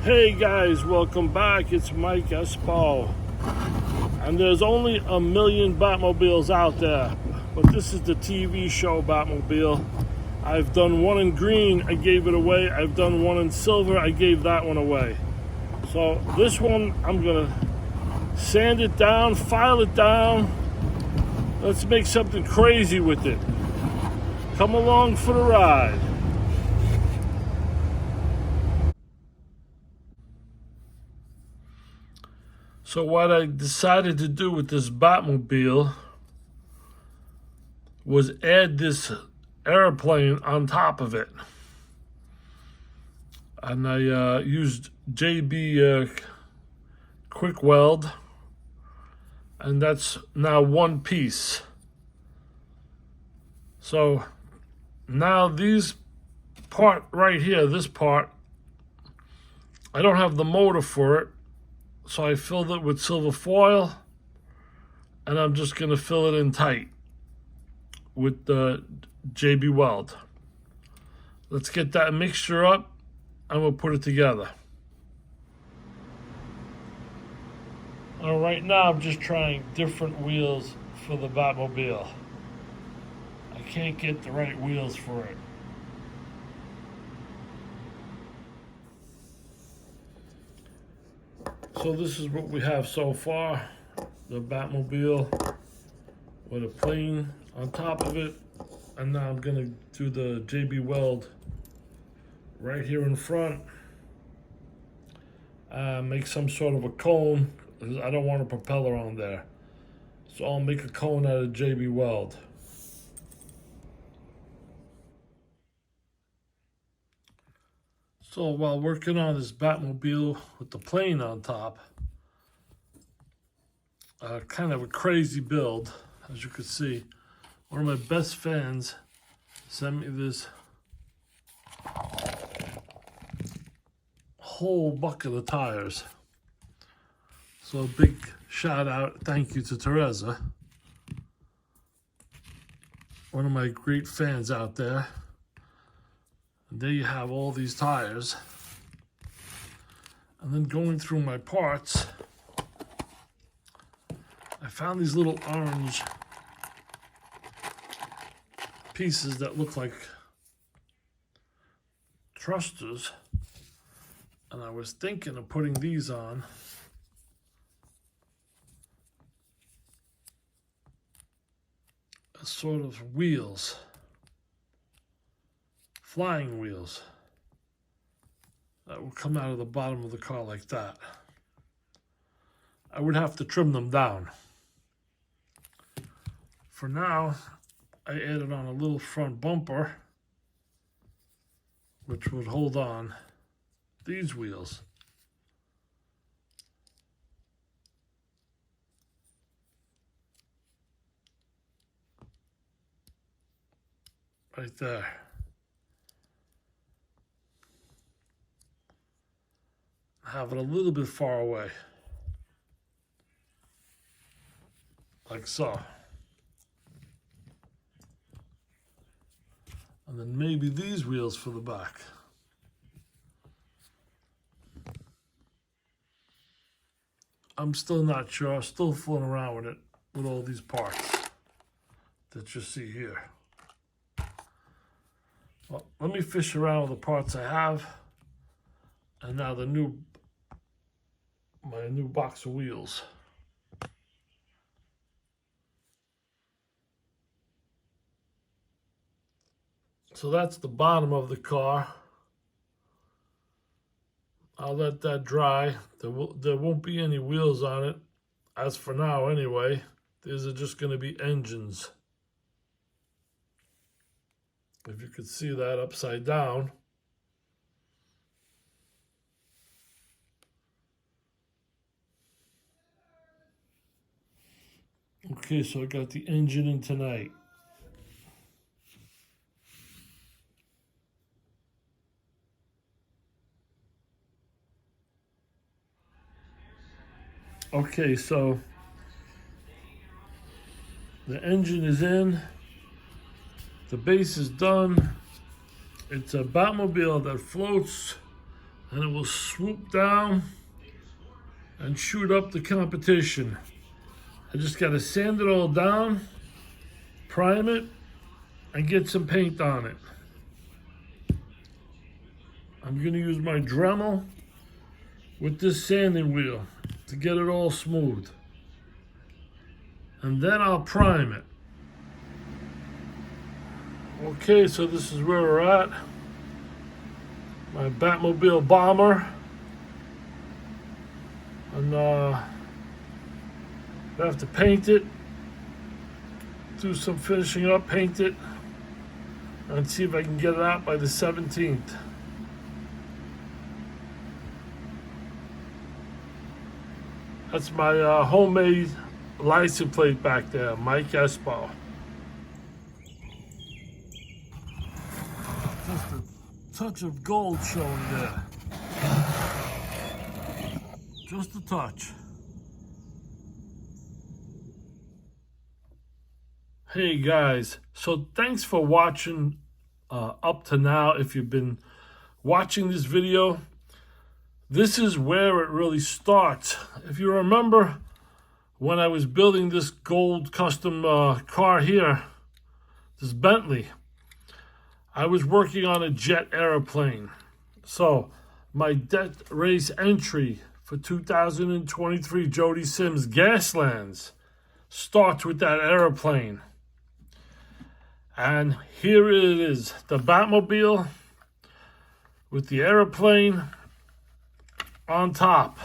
Hey guys, welcome back. It's Mike Espo. And there's only a million Batmobiles out there, but this is the TV show Batmobile. I've done one in green, I gave it away. I've done one in silver, I gave that one away. So this one, I'm gonna sand it down, file it down. Let's make something crazy with it. Come along for the ride. So what I decided to do with this Batmobile was add this airplane on top of it. And I used JB quick weld, and that's now one piece. So now these part right here, this part, I don't have the motor for it, so I filled it with silver foil, and I'm just gonna fill it in tight with the JB weld. Let's get that mixture up and we'll put it together. All right, now I'm just trying different wheels for the Batmobile. I can't get the right wheels for it. So this is what we have so far. The Batmobile with a plane on top of it. And now I'm gonna do the JB weld right here in front. Make some sort of a cone, because I don't want a propeller on there. So I'll make a cone out of JB weld. So while working on this Batmobile with the plane on top, kind of a crazy build, as you can see. One of my best fans sent me this whole bucket of tires. So a big shout out, thank you to Teresa, one of my great fans out there. And there you have all these tires. And then going through my parts, I found these little orange pieces that look like thrusters. And I was thinking of putting these on as sort of wheels. Flying wheels that will come out of the bottom of the car like that. I would have to trim them down. For now, I added on a little front bumper, which would hold on these wheels. Right there. Have it a little bit far away, like so. And then maybe these wheels for the back. I'm still not sure, I'm still fooling around with it, with all these parts that you see here. Well, let me fish around with the parts I have. And now my new box of wheels. So that's the bottom of the car. I'll let that dry. There won't be any wheels on it, as for now anyway. These are just going to be engines. If you could see that upside down. Okay, so I got the engine in tonight. Okay, so the engine is in, the base is done. It's a Batmobile that floats and it will swoop down and shoot up the competition. I just got to sand it all down, prime it, and get some paint on it. I'm going to use my Dremel with this sanding wheel to get it all smooth. And then I'll prime it. Okay, so this is where we're at. My Batmobile bomber. And I have to paint it, do some finishing up, paint it, and see if I can get it out by the 17th. That's my homemade license plate back there, Mike Espo. Just a touch of gold showing there. Just a touch. Hey guys, so thanks for watching up to now. If you've been watching this video, this is where it really starts. If you remember when I was building this gold custom car here, this Bentley, I was working on a jet airplane. So my deck race entry for 2023 Jody Sims Gaslands starts with that airplane. And here it is, the Batmobile with the airplane on top.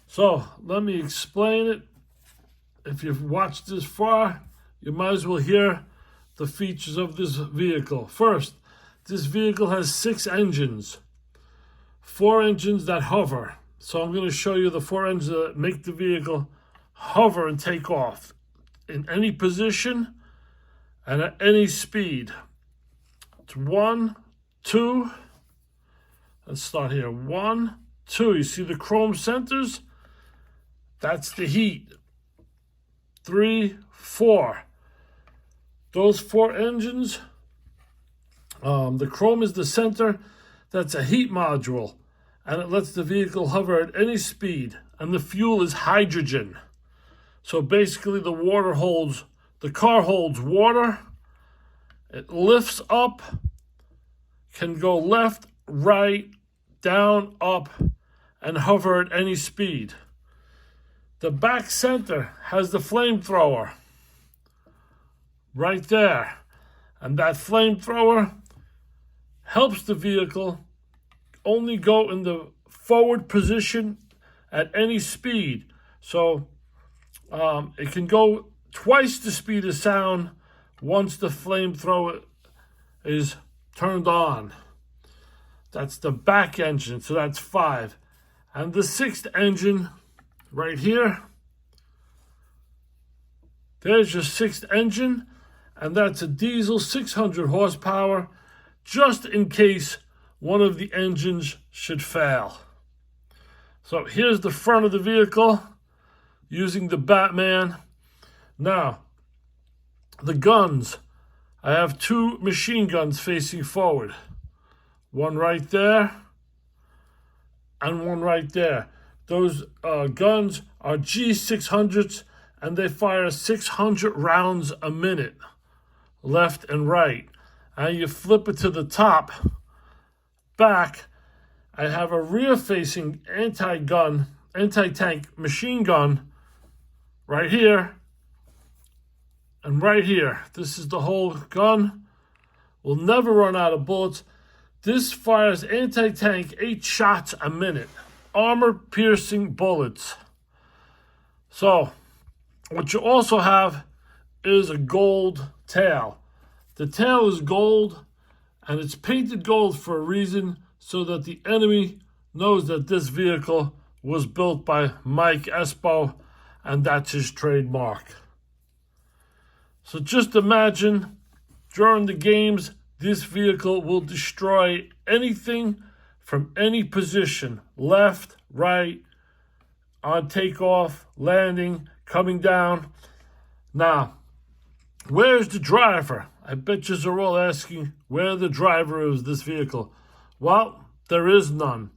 So let me explain it. If you've watched this far, you might as well hear the features of this vehicle. First, this vehicle has 6 engines. 4 engines that hover. So I'm going to show you the 4 engines that make the vehicle hover and take off in any position and at any speed. It's 1, 2. Let's start here. 1, 2. You see the chrome centers? That's the heat. 3, 4. Those 4 engines, the chrome is the center. That's a heat module, and it lets the vehicle hover at any speed. And the fuel is hydrogen. So basically the car holds water. It lifts up, can go left, right, down, up, and hover at any speed. The back center has the flamethrower right there. And that flamethrower helps the vehicle only go in the forward position at any speed. So it can go twice the speed of sound once the flamethrower is turned on. That's the back engine, so that's 5. And the 6th engine right here, there's your 6th engine, and that's a diesel 600 horsepower, just in case one of the engines should fail. So here's the front of the vehicle using the Batman. Now, the guns. I have 2 machine guns facing forward. One right there and one right there. Those guns are G600s, and they fire 600 rounds a minute, left and right. And you flip it to the top, back, I have a rear-facing anti-tank machine gun right here and right here. This is the whole gun. Will never run out of bullets. This fires anti-tank 8 shots a minute. Armor-piercing bullets. So, what you also have is a gold tail. The tail is gold, and it's painted gold for a reason, so that the enemy knows that this vehicle was built by Mike Espo, and that's his trademark. So just imagine, during the games, this vehicle will destroy anything from any position, left, right, on takeoff, landing, coming down. Now, where's the driver? I bet you are all asking where the driver is this vehicle. Well, there is none.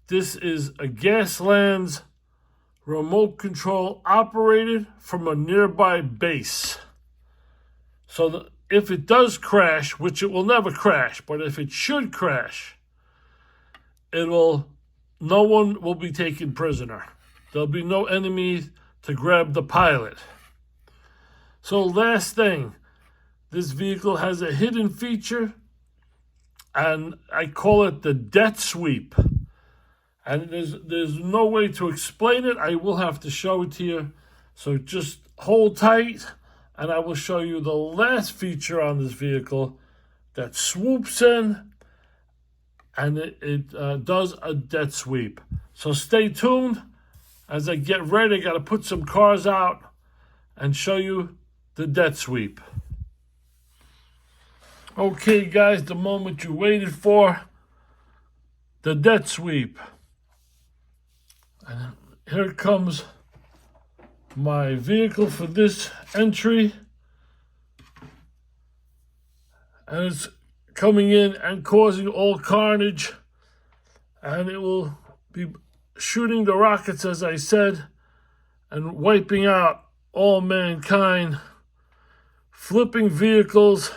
This is a Gaslands remote control operated from a nearby base. So if it does crash, which it will never crash, but if it should crash, no one will be taken prisoner. There'll be no enemy to grab the pilot. So last thing, this vehicle has a hidden feature, and I call it the debt sweep. And there's no way to explain it. I will have to show it to you. So just hold tight, and I will show you the last feature on this vehicle that swoops in, and it does a debt sweep. So stay tuned. As I get ready, I got to put some cars out and show you the debt sweep. Okay, guys, the moment you waited for, the debt sweep. And here comes my vehicle for this entry. And it's coming in and causing all carnage. And it will be shooting the rockets, as I said, and wiping out all mankind, flipping vehicles,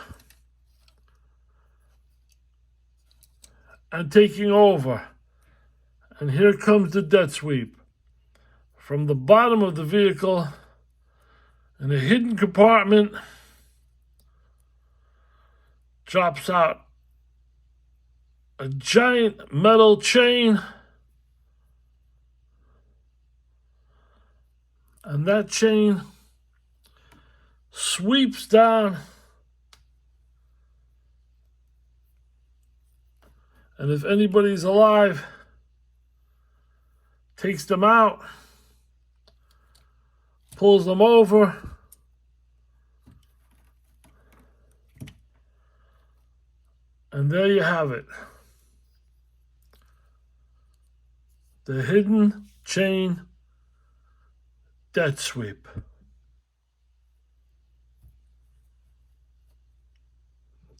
and taking over. And here comes the debt sweep. From the bottom of the vehicle, in a hidden compartment, drops out a giant metal chain. And that chain sweeps down. And if anybody's alive, takes them out, pulls them over, and there you have it. The hidden chain debt sweep.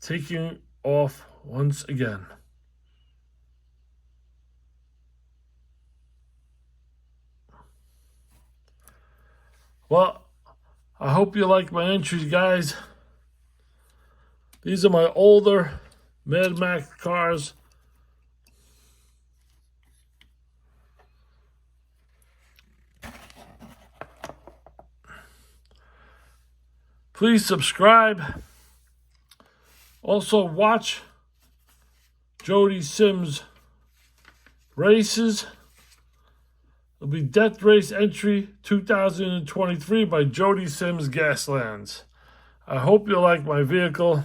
Taking off once again. Well, I hope you like my entries, guys. These are my older Mad Max cars. Please subscribe. Also watch Jody Sims races. It'll be Death Race Entry 2023 by Jody Sims Gaslands. I hope you like my vehicle.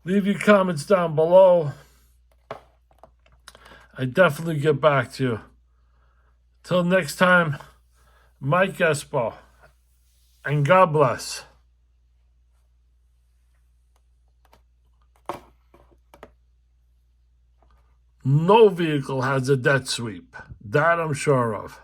Leave your comments down below. I definitely get back to you. Till next time, Mike Espo, and God bless. No vehicle has a debt sweep. That I'm sure of.